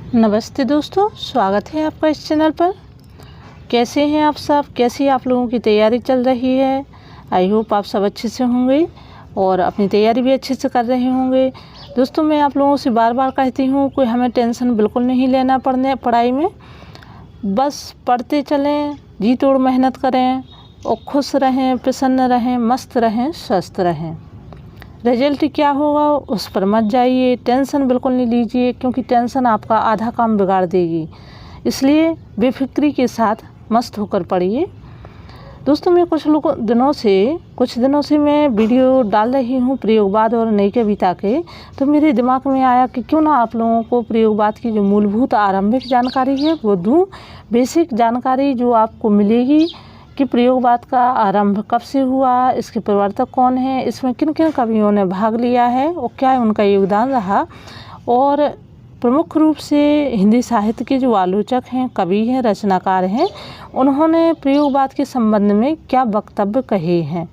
नमस्ते दोस्तों, स्वागत है आपका इस चैनल पर। कैसे हैं आप सब? कैसी आप लोगों की तैयारी चल रही है? आई होप आप सब अच्छे से होंगे और अपनी तैयारी भी अच्छे से कर रहे होंगे। दोस्तों, मैं आप लोगों से बार बार कहती हूँ कि हमें टेंशन बिल्कुल नहीं लेना पढ़ाई में। बस पढ़ते चलें, जी तोड़ मेहनत करें और खुश रहें, प्रसन्न रहें, मस्त रहें, स्वस्थ रहें। रिजल्ट क्या होगा उस पर मत जाइए, टेंशन बिल्कुल नहीं लीजिए, क्योंकि टेंशन आपका आधा काम बिगाड़ देगी। इसलिए बेफिक्री के साथ मस्त होकर पढ़िए। दोस्तों, मैं कुछ दिनों से मैं वीडियो डाल रही हूँ प्रयोगवाद और नई कविता के। तो मेरे दिमाग में आया कि क्यों ना आप लोगों को प्रयोगवाद की जो मूलभूत आरंभिक जानकारी है वो दूँ। बेसिक जानकारी जो आपको मिलेगी कि प्रयोगवाद का आरंभ कब से हुआ, इसके प्रवर्तक कौन है, इसमें किन किन कवियों ने भाग लिया है और क्या उनका योगदान रहा, और प्रमुख रूप से हिंदी साहित्य के जो आलोचक हैं, कवि हैं, रचनाकार हैं, उन्होंने प्रयोगवाद के संबंध में क्या वक्तव्य कहे हैं।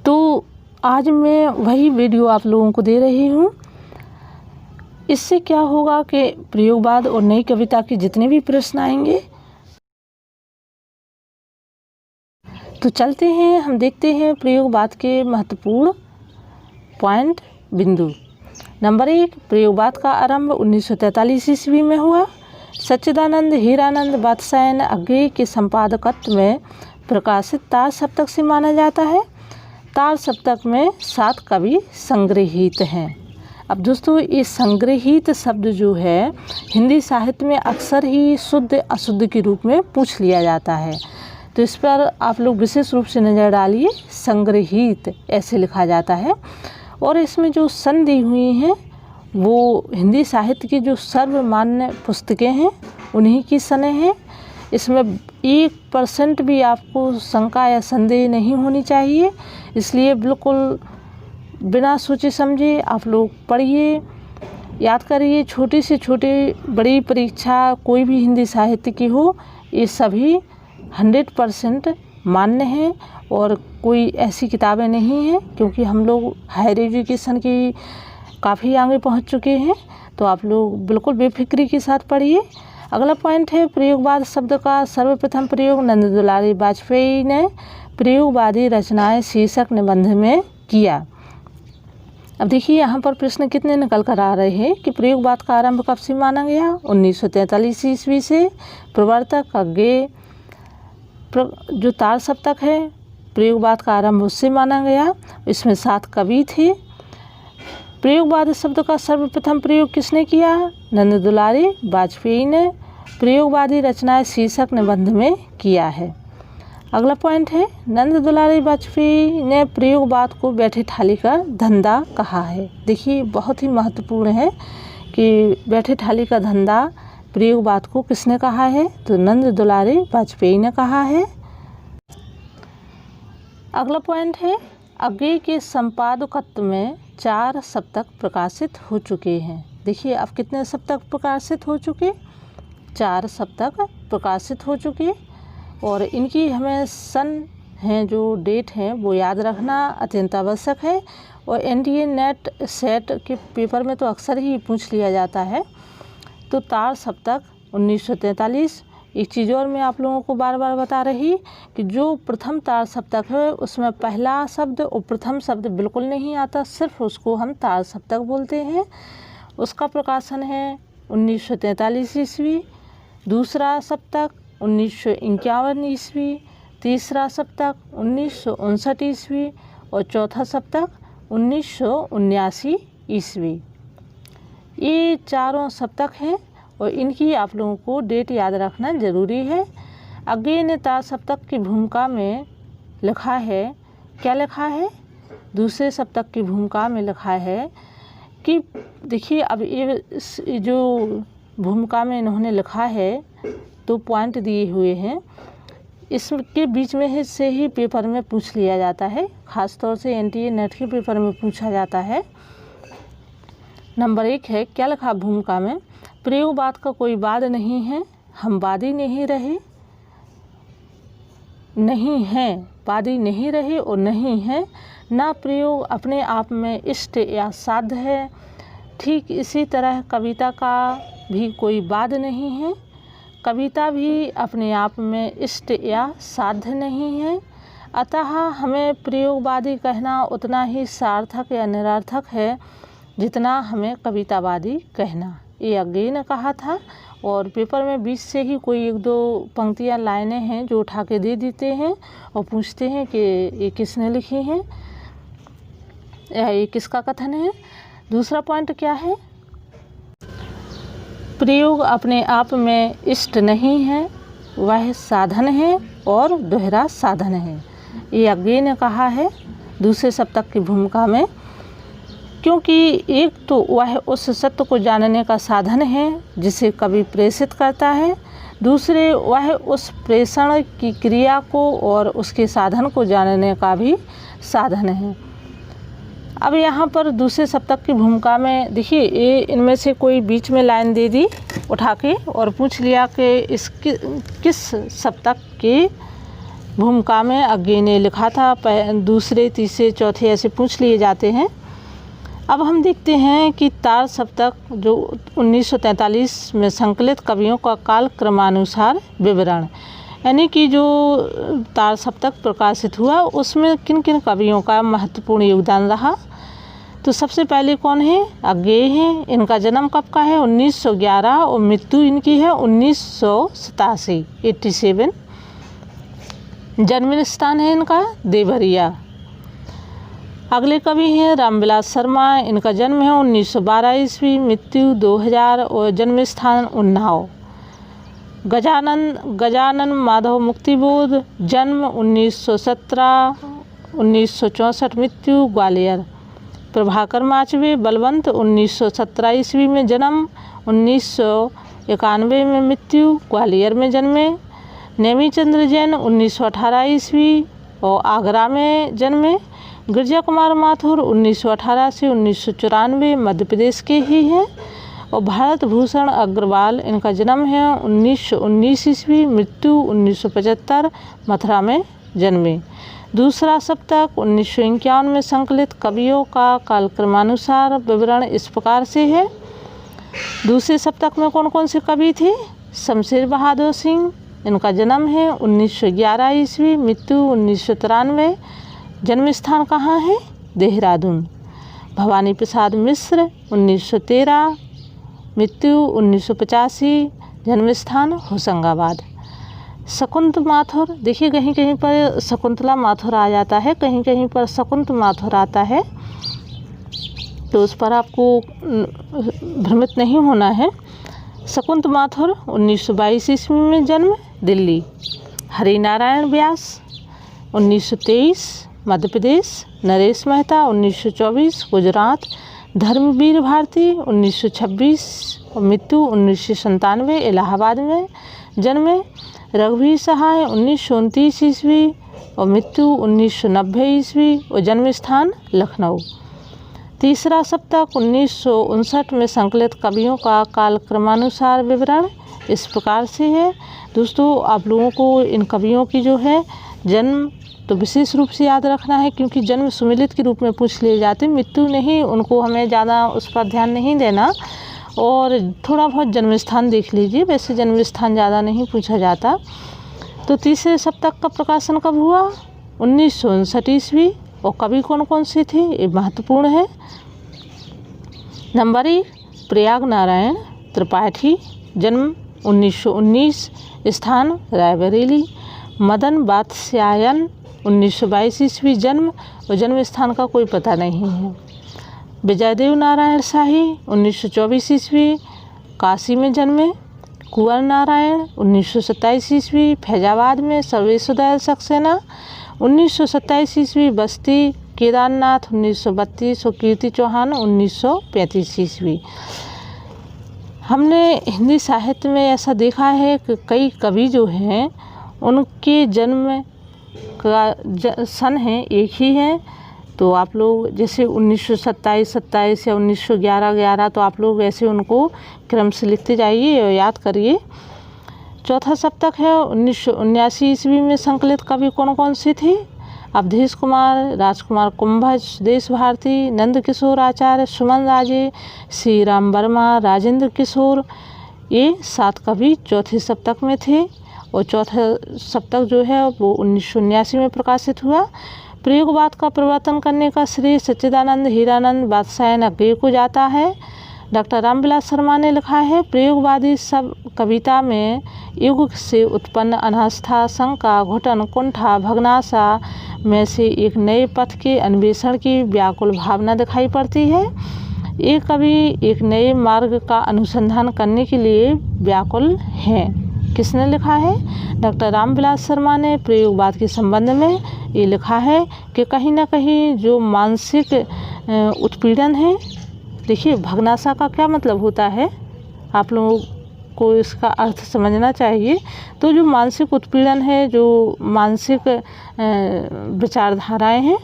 तो आज मैं वही वीडियो आप लोगों को दे रही हूँ। इससे क्या होगा कि प्रयोगवाद और नई कविता के जितने भी प्रश्न आएंगे तो चलते हैं, हम देखते हैं प्रयोगवाद के महत्वपूर्ण पॉइंट बिंदु। नंबर 1, प्रयोगवाद का आरंभ 1943 ईस्वी में हुआ। सच्चिदानंद हीरानंद वात्स्यायन अग्रय के संपादकत्व में प्रकाशित तार सप्तक से माना जाता है। तार सप्तक में 7 कवि संग्रहित हैं। अब दोस्तों, ये संग्रहित शब्द जो है हिंदी साहित्य में अक्सर ही शुद्ध अशुद्ध के रूप में पूछ लिया जाता है, तो इस पर आप लोग विशेष रूप से नज़र डालिए। संग्रहित ऐसे लिखा जाता है और इसमें जो सन दी हुई हैं वो हिंदी साहित्य की जो सर्वमान्य पुस्तकें हैं उन्हीं की सनें हैं। इसमें 1% भी आपको शंका या संदेह नहीं होनी चाहिए। इसलिए बिल्कुल बिना सोचे समझे आप लोग पढ़िए, याद करिए। छोटी से छोटी बड़ी परीक्षा कोई भी हिंदी साहित्य की हो, ये सभी 100% मान्य हैं और कोई ऐसी किताबें नहीं हैं, क्योंकि हम लोग हायर एजुकेशन की काफ़ी आगे पहुंच चुके हैं। तो आप लोग बिल्कुल बेफिक्री के साथ पढ़िए। अगला पॉइंट है, प्रयोगवाद शब्द का सर्वप्रथम प्रयोग नंद दुलारी वाजपेयी ने प्रयोगवादी रचनाएं शीर्षक निबंध में किया। अब देखिए, यहाँ पर प्रश्न कितने निकल कर आ रहे हैं कि प्रयोगवाद का आरंभ कब से माना गया? 1943 ईस्वी से। प्रवर्तक अग्रय जो तार सप्तक है प्रयोगवाद का आरंभ उससे माना गया। इसमें 7 कवि थे। प्रयोगवाद शब्द का सर्वप्रथम प्रयोग किसने किया? नंद दुलारी वाजपेयी ने प्रयोगवादी रचनाएं शीर्षक निबंध में किया है। अगला पॉइंट है, नंद दुलारी वाजपेयी ने प्रयोगवाद को बैठे ठाली का धंधा कहा है। देखिए, बहुत ही महत्वपूर्ण है कि बैठे ठाली का धंधा प्रयोगवाद को किसने कहा है? तो नंद दुलारी वाजपेयी ने कहा है। अगला पॉइंट है, अग्रय के संपादकत्व में 4 सप्तक प्रकाशित हो चुके हैं। देखिए, अब कितने सप्तक प्रकाशित हो चुके? 4 सप्तक प्रकाशित हो चुके। और इनकी हमें सन हैं, जो डेट हैं, वो याद रखना अत्यंत आवश्यक है। और एनडीए नेट सेट के पेपर में तो अक्सर ही पूछ लिया जाता है। तो तार सप्तक 1943। एक चीज़ और मैं आप लोगों को बार बार बता रही कि जो प्रथम तार सप्तक है उसमें पहला शब्द और प्रथम शब्द बिल्कुल नहीं आता, सिर्फ उसको हम तार सप्तक बोलते हैं। उसका प्रकाशन है 1943 ईस्वी। दूसरा सप्तक 1951 ईस्वी। तीसरा सप्तक 1959 ईस्वी और चौथा सप्तक 1979 ईस्वी। ये चारों सप्तक हैं और इनकी आप लोगों को डेट याद रखना ज़रूरी है। अग्रय ने तार सप्तक की भूमिका में लिखा है, क्या लिखा है? दूसरे सप्तक की भूमिका में लिखा है कि देखिए, अब ये जो भूमिका में इन्होंने लिखा है तो पॉइंट दिए हुए हैं, इसके बीच में से ही पेपर में पूछ लिया जाता है, ख़ास तौर से एनटीए नेट के पेपर में पूछा जाता है। नंबर 1 है, क्या लिखा भूमिका में? प्रयोगवाद का कोई वाद नहीं है, हम वादी नहीं रहे, नहीं हैं, वादी नहीं रहे और नहीं है, ना प्रयोग अपने आप में इष्ट या साध्य है। ठीक इसी तरह कविता का भी कोई वाद नहीं है। कविता भी अपने आप में इष्ट या साध्य नहीं है, अतः हमें प्रयोगवादी कहना उतना ही सार्थक या निरर्थक है जितना हमें कवितावादी कहना। ये अज्ञेय ने कहा था और पेपर में बीच से ही कोई एक दो पंक्तियाँ लाइनें हैं जो उठा के दे देते हैं और पूछते हैं कि ये किसने लिखी हैं या ये किसका कथन है। दूसरा पॉइंट क्या है, प्रयोग अपने आप में इष्ट नहीं है, वह साधन है और दोहरा साधन है। ये अज्ञेय ने कहा है दूसरे सप्तक की भूमिका में, क्योंकि एक तो वह उस सत्य को जानने का साधन है जिसे कवि प्रेषित करता है, दूसरे वह उस प्रेषण की क्रिया को और उसके साधन को जानने का भी साधन है। अब यहाँ पर दूसरे सप्तक की भूमिका में देखिए, ये इनमें से कोई बीच में लाइन दे दी उठा के और पूछ लिया कि किस सप्तक की भूमिका में अज्ञेय ने लिखा था। दूसरे तीसरे चौथे ऐसे पूछ लिए जाते हैं। अब हम देखते हैं कि तार सप्तक जो 1943 में संकलित कवियों का काल क्रमानुसार विवरण, यानी कि जो तार सप्तक प्रकाशित हुआ उसमें किन किन कवियों का महत्वपूर्ण योगदान रहा। तो सबसे पहले कौन है, अज्ञेय है। इनका जन्म कब का है, 1911 और मृत्यु इनकी है 1987, 87। जन्म स्थान है इनका देवरिया। अगले कवि हैं रामविलास शर्मा, इनका जन्म है 1912 ईस्वी, मृत्यु 2000 और जन्म स्थान उन्नाव। गजानन माधव मुक्तिबोध, जन्म 1917, 1964, मृत्यु ग्वालियर। प्रभाकर माचवे बलवंत, 1917 ईस्वी में जन्म, 1991 में मृत्यु, ग्वालियर में जन्मे। नेमीचंद्र जैन 1918 ईस्वी और आगरा में जन्मे। गिरजा कुमार माथुर 1918 से 1994 मध्य प्रदेश के ही हैं। और भारत भूषण अग्रवाल, इनका जन्म है 1919 ईस्वी, मृत्यु 1975, मथुरा में जन्मे। दूसरा सप्तक 1951 में संकलित कवियों का कालक्रमानुसार विवरण इस प्रकार से है। दूसरे सप्तक में कौन कौन से कवि थे, शमशेर बहादुर सिंह, इनका जन्म है 1911 ईस्वी, मृत्यु 1993, जन्म स्थान कहाँ है, देहरादून। भवानी प्रसाद मिश्र 1913, मृत्यु 1985, जन्म स्थान होशंगाबाद। शकुंत माथुर, देखिए कहीं कहीं पर शकुंतला माथुर आ जाता है, कहीं कहीं पर शकुंत माथुर आता है, तो उस पर आपको भ्रमित नहीं होना है। शकुंत माथुर 1922 ईस्वी में जन्म, दिल्ली। हरिनारायण व्यास 1923, मध्य प्रदेश। नरेश मेहता 1924, गुजरात। धर्मवीर भारती 1926 और मृत्यु 1997, इलाहाबाद में जन्मे। रघुवीर सहाय 1929 ईस्वी और मृत्यु 1990 ईस्वी और जन्म स्थान लखनऊ। तीसरा सप्तक 1959 में संकलित कवियों का कालक्रमानुसार विवरण इस प्रकार से है। दोस्तों, आप लोगों को इन कवियों की जो है जन्म तो विशेष रूप से याद रखना है, क्योंकि जन्म सुमिलित के रूप में पूछ लिए जाते, मृत्यु नहीं, उनको हमें ज़्यादा उस पर ध्यान नहीं देना। और थोड़ा बहुत जन्म स्थान देख लीजिए, वैसे जन्म स्थान ज़्यादा नहीं पूछा जाता। तो तीसरे सप्तक का प्रकाशन कब हुआ, 1959 ईस्वी। और कवि कौन कौन से थे, ये महत्वपूर्ण है। नंबर 1, प्रयाग नारायण त्रिपाठी, जन्म 1919, स्थान रायबरेली। मदन बात्स्यायन 1922 ईस्वी, जन्म और जन्म स्थान का कोई पता नहीं है। विजयदेव नारायण शाही 1924 ईस्वी, काशी में जन्मे। कुंवर नारायण 1927 ईस्वी, फैजाबाद में। सर्वेश्वर दयाल सक्सेना 1927 ईस्वी, बस्ती। केदारनाथ 1932 और कीर्ति चौहान 1935 ईस्वी। हमने हिंदी साहित्य में ऐसा देखा है कि कई कवि जो हैं उनके जन्म का सन है एक ही है। तो आप लोग जैसे 1927 या 1911 तो आप लोग ऐसे उनको क्रम से लिखते जाइए और याद करिए। चौथा सप्तक है 1979 ईस्वी में संकलित कवि कौन कौन से थे, अवधेश कुमार, राजकुमार कुंभज, देश भारती, नंद किशोर आचार्य, सुमन राजे, श्री राम वर्मा, राजेंद्र किशोर, ये 7 कवि चौथे सप्तक में थे और चौथा सप्तक जो है वो 1979 में प्रकाशित हुआ। प्रयोगवाद का प्रवर्तन करने का श्रेय सच्चिदानंद हीरानंद बादशाह अज्ञेय को जाता है। डॉक्टर रामविलास शर्मा ने लिखा है, प्रयोगवादी सब कविता में युग से उत्पन्न अनास्था, शंका, घुटन, कुंठा, भगनाशा में से एक नए पथ के अन्वेषण की व्याकुल भावना दिखाई पड़ती है। ये कवि एक नए मार्ग का अनुसंधान करने के लिए व्याकुल हैं। किसने लिखा है? डॉक्टर रामविलास शर्मा ने प्रयोगवाद के संबंध में ये लिखा है कि कहीं ना कहीं जो मानसिक उत्पीड़न है, देखिए भगनाशा का क्या मतलब होता है, आप लोगों को इसका अर्थ समझना चाहिए। तो जो मानसिक उत्पीड़न है, जो मानसिक विचारधाराएं हैं,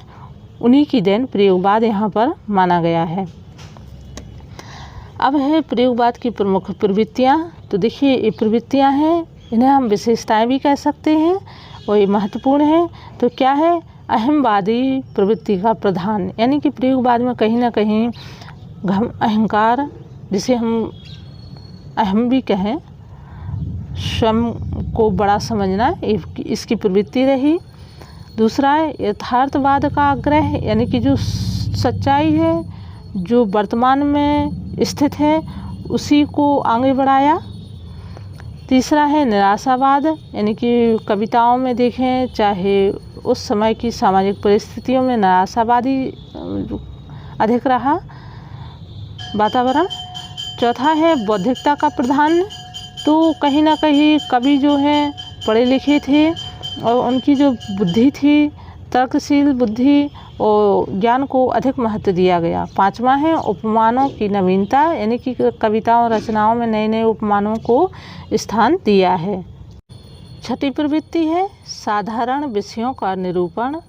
उन्हीं की देन प्रयोगवाद यहाँ पर माना गया है। अब है प्रयोगवाद की प्रमुख प्रवृत्तियाँ। तो देखिए ये प्रवृत्तियाँ हैं, इन्हें हम विशेषताएं भी कह सकते हैं और ये महत्वपूर्ण है। तो क्या है? अहमवादी प्रवृत्ति का प्रधान, यानी कि प्रयोगवाद में कहीं ना कहीं अहंकार, जिसे हम अहम भी कहें, स्वयं को बड़ा समझना, इसकी प्रवृत्ति रही। दूसरा है यथार्थवाद का आग्रह, यानी कि जो सच्चाई है, जो वर्तमान में स्थित है, उसी को आगे बढ़ाया। तीसरा है निराशावाद, यानी कि कविताओं में देखें, चाहे उस समय की सामाजिक परिस्थितियों में निराशावादी अधिक रहा वातावरण। चौथा है बौद्धिकता का प्रधान। तो कहीं ना कहीं कवि जो हैं पढ़े लिखे थे और उनकी जो बुद्धि थी, तर्कशील बुद्धि और ज्ञान को अधिक महत्व दिया गया। पांचवा है उपमानों की नवीनता, यानी कि कविताओं रचनाओं में नए नए उपमानों को स्थान दिया है। छठी प्रवृत्ति है साधारण विषयों का निरूपण।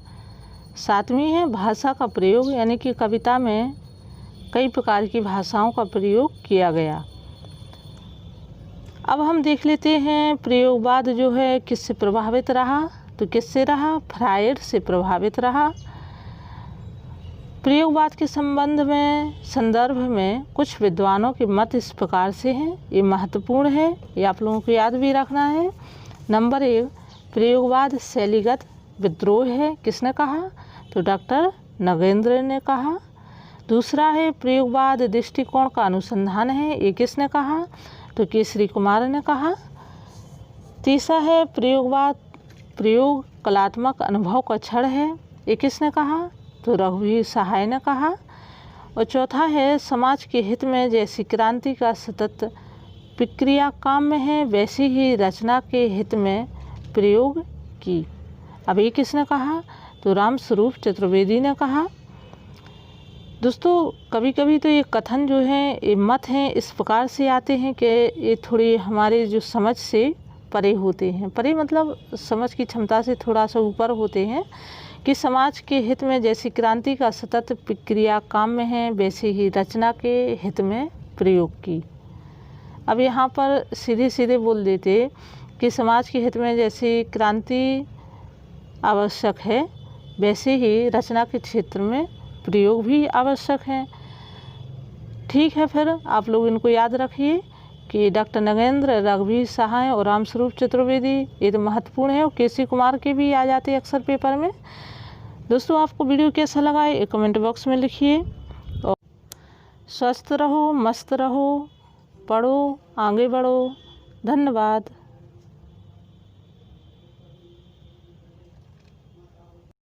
सातवीं है भाषा का प्रयोग, यानी कि कविता में कई प्रकार की भाषाओं का प्रयोग किया गया। अब हम देख लेते हैं प्रयोगवाद जो है किससे प्रभावित रहा। तो किससे रहा? फ्रायड से प्रभावित रहा। प्रयोगवाद के संदर्भ में कुछ विद्वानों के मत इस प्रकार से हैं, ये महत्वपूर्ण है, ये आप लोगों को याद भी रखना है। नंबर 1, प्रयोगवाद शैलीगत विद्रोह है। किसने कहा? तो डॉक्टर नगेंद्र ने कहा। दूसरा है प्रयोगवाद दृष्टिकोण का अनुसंधान है, ये किसने कहा? तो केसरी कुमार ने कहा। तीसरा है प्रयोगवाद प्रयोग कलात्मक अनुभव का क्षण है, ये किसने कहा? तो रघुवीर सहाय ने कहा। और चौथा है समाज के हित में जैसी क्रांति का सतत प्रक्रिया काम में है, वैसी ही रचना के हित में प्रयोग की। अब ये किसने कहा? तो रामस्वरूप चतुर्वेदी ने कहा। दोस्तों कभी कभी तो ये कथन जो हैं, ये मत हैं, इस प्रकार से आते हैं कि ये थोड़ी हमारे जो समझ से परे होते हैं। परे मतलब समझ की क्षमता से थोड़ा सा ऊपर होते हैं कि समाज के हित में जैसी क्रांति का सतत प्रक्रिया काम में है, वैसे ही रचना के हित में प्रयोग की। अब यहाँ पर सीधे सीधे बोल देते कि समाज के हित में जैसी क्रांति आवश्यक है, वैसे ही रचना के क्षेत्र में प्रयोग भी आवश्यक है। ठीक है, फिर आप लोग इनको याद रखिए कि डॉक्टर नगेंद्र, रघुवीर सहाय और रामस्वरूप चतुर्वेदी, ये तो महत्वपूर्ण है और केसी कुमार के भी आ जाते हैं अक्सर पेपर में। दोस्तों आपको वीडियो कैसा लगा ये कमेंट बॉक्स में लिखिए और स्वस्थ रहो, मस्त रहो, पढ़ो, आगे बढ़ो। धन्यवाद।